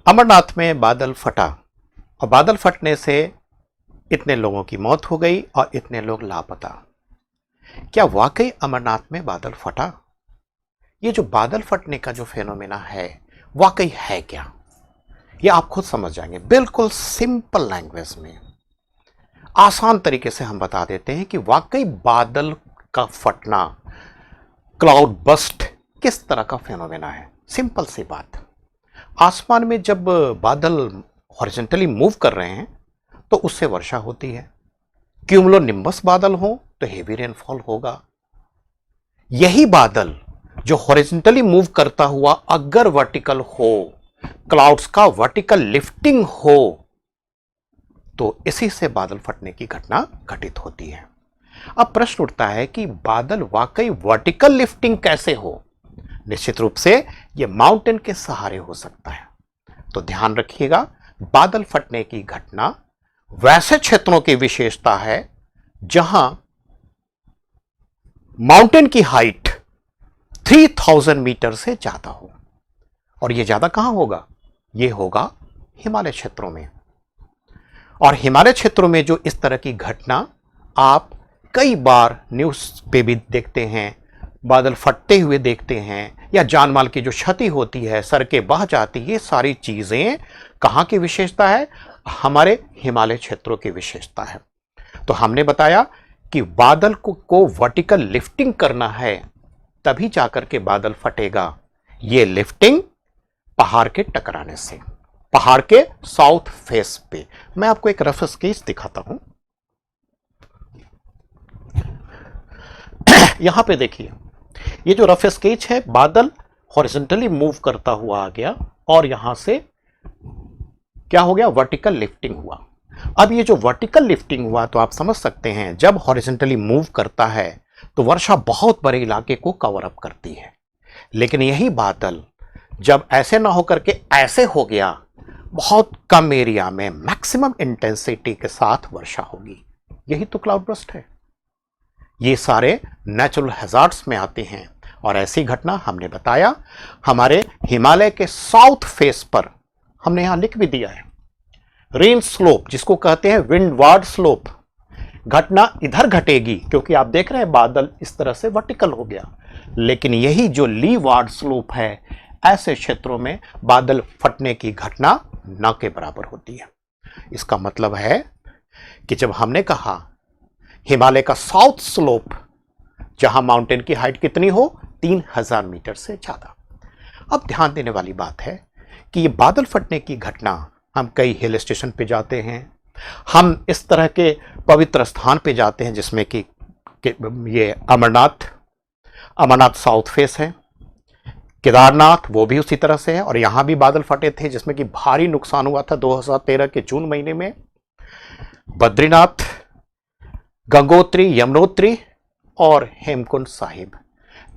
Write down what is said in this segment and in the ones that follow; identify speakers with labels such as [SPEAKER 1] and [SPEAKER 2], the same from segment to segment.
[SPEAKER 1] अमरनाथ में बादल फटा और बादल फटने से इतने लोगों की मौत हो गई और इतने लोग लापता। क्या वाकई अमरनाथ में बादल फटा? ये जो बादल फटने का जो फेनोमेना है वाकई है क्या? ये आप खुद समझ जाएंगे। बिल्कुल सिंपल लैंग्वेज में आसान तरीके से हम बता देते हैं कि वाकई बादल का फटना, क्लाउड बस्ट किस तरह का फेनोमेना है। सिंपल सी बात, आसमान में जब बादल हॉरिजॉन्टली मूव कर रहे हैं तो उससे वर्षा होती है। क्यूमुलोनिम्बस बादल हो तो हेवी रेनफॉल होगा। यही बादल जो हॉरिजॉन्टली मूव करता हुआ अगर वर्टिकल हो, क्लाउड्स का वर्टिकल लिफ्टिंग हो, तो इसी से बादल फटने की घटना घटित होती है। अब प्रश्न उठता है कि बादल वाकई वर्टिकल लिफ्टिंग कैसे हो? निश्चित रूप से यह माउंटेन के सहारे हो सकता है। तो ध्यान रखिएगा, बादल फटने की घटना वैसे क्षेत्रों की विशेषता है जहां माउंटेन की हाइट 3000 मीटर से ज्यादा हो। और यह ज्यादा कहां होगा? यह होगा हिमालय क्षेत्रों में। और हिमालय क्षेत्रों में जो इस तरह की घटना आप कई बार न्यूज पे भी देखते हैं, बादल फटते हुए देखते हैं, या जान माल की जो क्षति होती है, सड़कें बह जाती है, ये सारी चीजें कहां की विशेषता है? हमारे हिमालय क्षेत्रों की विशेषता है। तो हमने बताया कि बादल को वर्टिकल लिफ्टिंग करना है, तभी जाकर के बादल फटेगा। ये लिफ्टिंग पहाड़ के टकराने से, पहाड़ के साउथ फेस पे। मैं आपको एक रफ स्केच दिखाता हूं। यहां पे देखिए, ये जो रफ स्केच है, बादल हॉरिजॉन्टली मूव करता हुआ आ गया और यहां से क्या हो गया? वर्टिकल लिफ्टिंग हुआ। अब ये जो वर्टिकल लिफ्टिंग हुआ, तो आप समझ सकते हैं जब हॉरिजॉन्टली मूव करता है तो वर्षा बहुत बड़े इलाके को कवर अप करती है। लेकिन यही बादल जब ऐसे ना होकर के ऐसे हो गया, बहुत कम एरिया में मैक्सिमम इंटेंसिटी के साथ वर्षा होगी। यही तो क्लाउड बर्स्ट है। ये सारे नेचुरल हैजार्ड्स में आते हैं और ऐसी घटना हमने बताया हमारे हिमालय के साउथ फेस पर। हमने यहां लिख भी दिया है, रेन स्लोप, जिसको कहते हैं विंडवार्ड स्लोप। घटना इधर घटेगी क्योंकि आप देख रहे हैं बादल इस तरह से वर्टिकल हो गया। लेकिन यही जो लीवार्ड स्लोप है, ऐसे क्षेत्रों में बादल फटने की घटना न के बराबर होती है। इसका मतलब है कि जब हमने कहा हिमालय का साउथ स्लोप, जहां माउंटेन की हाइट कितनी हो? 3000 मीटर से ज्यादा। अब ध्यान देने वाली बात है कि ये बादल फटने की घटना, हम कई हिल स्टेशन पे जाते हैं, हम इस तरह के पवित्र स्थान पे जाते हैं जिसमें कि ये अमरनाथ साउथ फेस है, केदारनाथ वो भी उसी तरह से है। और यहां भी बादल फटे थे जिसमें कि भारी नुकसान हुआ था 2013 के जून महीने में। बद्रीनाथ, गंगोत्री, यमुनोत्री और हेमकुंड साहिब,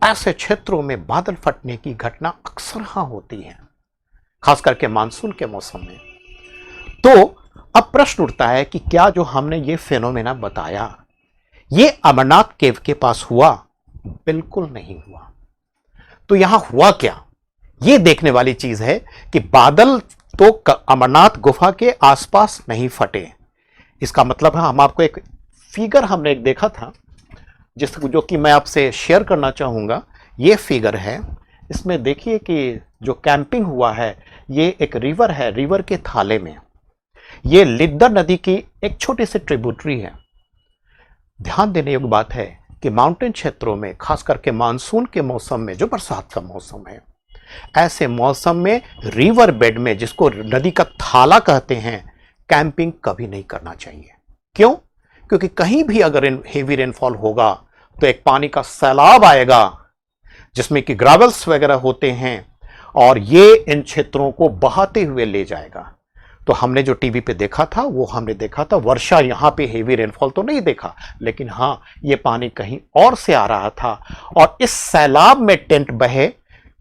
[SPEAKER 1] ऐसे क्षेत्रों में बादल फटने की घटना अक्सर होती है, खास करके मानसून के मौसम में। तो अब प्रश्न उठता है कि क्या जो हमने ये फेनोमेना बताया, ये अमरनाथ केव के पास हुआ? बिल्कुल नहीं हुआ। तो यहां हुआ क्या? ये देखने वाली चीज है कि बादल तो अमरनाथ गुफा के आसपास नहीं फटे। इसका मतलब है, हम आपको एक फिगर हमने एक देखा था जो कि मैं आपसे शेयर करना चाहूंगा। ये फिगर है, इसमें देखिए कि जो कैंपिंग हुआ है, ये एक रिवर है, रिवर के थाले में। ये लिद्दर नदी की एक छोटी सी ट्रिब्यूटरी है। ध्यान देने योग्य बात है कि माउंटेन क्षेत्रों में, खास करके मानसून के मौसम में, जो बरसात का मौसम है, ऐसे मौसम में रिवर बेड में, जिसको नदी का थाला कहते हैं, कैंपिंग कभी नहीं करना चाहिए। क्यों? क्योंकि कहीं भी अगर हेवी रेनफॉल होगा तो एक पानी का सैलाब आएगा जिसमें कि ग्रावल्स वगैरह होते हैं और ये इन क्षेत्रों को बहाते हुए ले जाएगा। तो हमने जो टीवी पे देखा था, वो हमने देखा था वर्षा, यहां पे हेवी रेनफॉल तो नहीं देखा, लेकिन हां, ये पानी कहीं और से आ रहा था और इस सैलाब में टेंट बहे,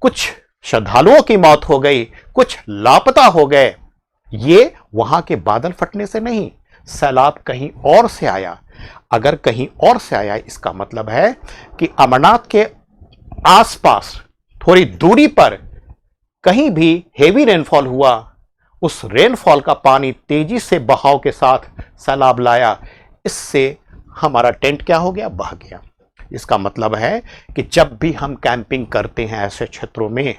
[SPEAKER 1] कुछ श्रद्धालुओं की मौत हो गई, कुछ लापता हो गए। ये वहां के बादल फटने से नहीं, सैलाब कहीं और से आया। अगर कहीं और से आया, इसका मतलब है कि अमरनाथ के आसपास थोड़ी दूरी पर कहीं भी हेवी रेनफॉल हुआ उस रेनफॉल का पानी तेजी से बहाव के साथ सैलाब लाया, इससे हमारा टेंट क्या हो गया, बह गया। इसका मतलब है कि जब भी हम कैंपिंग करते हैं ऐसे क्षेत्रों में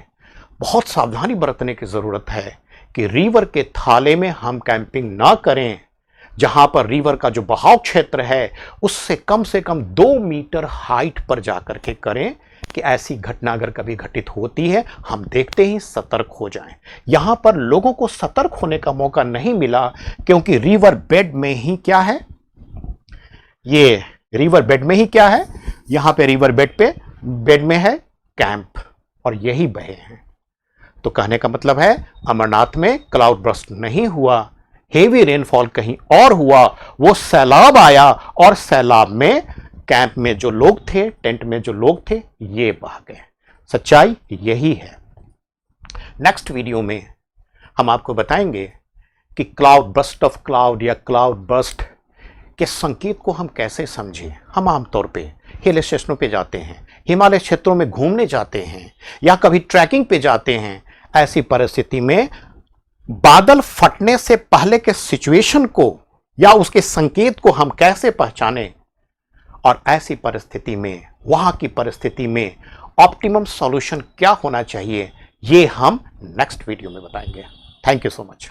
[SPEAKER 1] बहुत सावधानी बरतने की जरूरत है कि रिवर के थाले में हम कैंपिंग ना करें। जहां पर रिवर का जो बहाव क्षेत्र है उससे कम से कम 2 मीटर हाइट पर जाकर के करें कि ऐसी घटना अगर कभी घटित होती है हम देखते ही सतर्क हो जाएं। यहां पर लोगों को सतर्क होने का मौका नहीं मिला क्योंकि रिवर बेड में ही क्या है, ये रिवर बेड में ही क्या है, यहां पे रिवर बेड में है कैंप और यही बहे हैं। तो कहने का मतलब है अमरनाथ में क्लाउड बर्स्ट नहीं हुआ, हेवी रेनफॉल कहीं और हुआ, वो सैलाब आया और सैलाब में कैंप में जो लोग थे, टेंट में जो लोग थे, ये बह गए। सच्चाई यही है। नेक्स्ट वीडियो में हम आपको बताएंगे कि क्लाउड बर्स्ट ऑफ क्लाउड या क्लाउड बर्स्ट के संकेत को हम कैसे समझें। हम आमतौर पे हिल स्टेशनों पे जाते हैं, हिमालय क्षेत्रों में घूमने जाते हैं या कभी ट्रैकिंग पे जाते हैं। ऐसी परिस्थिति में बादल फटने से पहले के सिचुएशन को या उसके संकेत को हम कैसे पहचानें और ऐसी परिस्थिति में, वहां की परिस्थिति में ऑप्टिमम सॉल्यूशन क्या होना चाहिए, ये हम नेक्स्ट वीडियो में बताएंगे। Thank you so much.